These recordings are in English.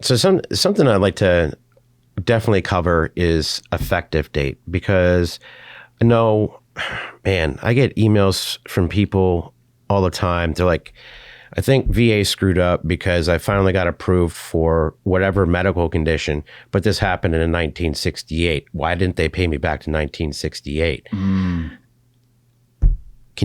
So something I'd like to definitely cover is effective date, because I know, man, I get emails from people all the time. They're like, I think VA screwed up because I finally got approved for whatever medical condition, but this happened in 1968. Why didn't they pay me back to 1968? Can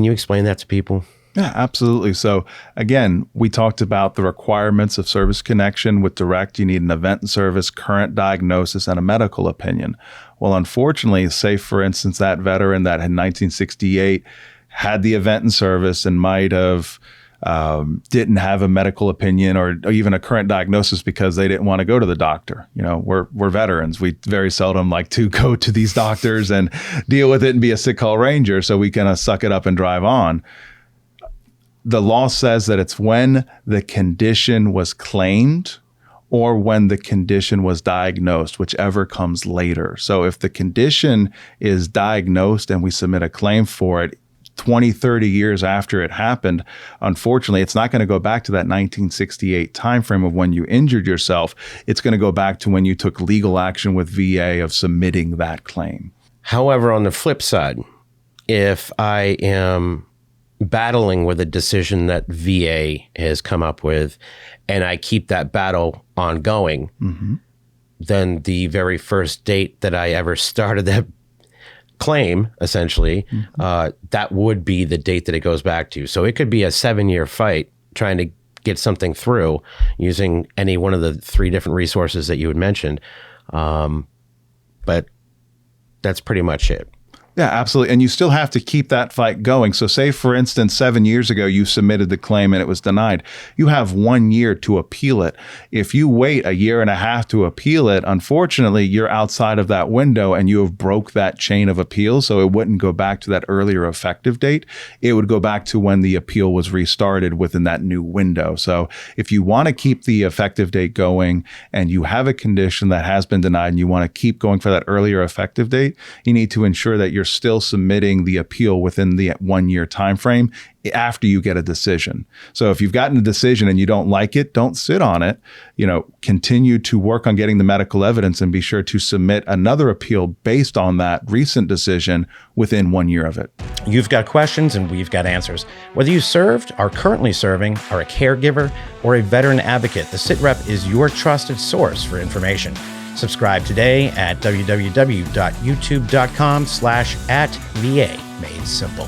you explain that to people? Yeah, absolutely. So again, we talked about the requirements of service connection with direct. You need an event in service, current diagnosis, and a medical opinion. Well, unfortunately, say for instance, that veteran that in 1968 had the event in service and might have didn't have a medical opinion or even a current diagnosis because they didn't want to go to the doctor. You know, we're veterans. We very seldom like to go to these doctors and deal with it and be a sick call ranger. So we kind of suck it up and drive on. The law says that it's when the condition was claimed or when the condition was diagnosed, whichever comes later. So if the condition is diagnosed and we submit a claim for it 20, 30 years after it happened, unfortunately, it's not going to go back to that 1968 timeframe of when you injured yourself. It's going to go back to when you took legal action with VA of submitting that claim. However, on the flip side, if I am battling with a decision that VA has come up with and I keep that battle ongoing, then the very first date that I ever started that claim, essentially, that would be the date that it goes back to. So it could be a 7-year fight trying to get something through using any one of the 3 different resources that you had mentioned. But that's pretty much it. Yeah, absolutely. And you still have to keep that fight going. So say, for instance, 7 years ago, you submitted the claim and it was denied. You have 1 year to appeal it. If you wait 1.5 years to appeal it, unfortunately, you're outside of that window and you have broke that chain of appeal. So it wouldn't go back to that earlier effective date. It would go back to when the appeal was restarted within that new window. So if you want to keep the effective date going and you have a condition that has been denied and you want to keep going for that earlier effective date, you need to ensure that you're still submitting the appeal within the 1 year time frame after you get a decision. So if you've gotten a decision and you don't like it, don't sit on it. You know, continue to work on getting the medical evidence and be sure to submit another appeal based on that recent decision within 1 year of it. You've got questions and we've got answers. Whether you served, are currently serving, are a caregiver, or a veteran advocate, the SITREP is your trusted source for information. Subscribe today at www.youtube.com/@VA Made Simple.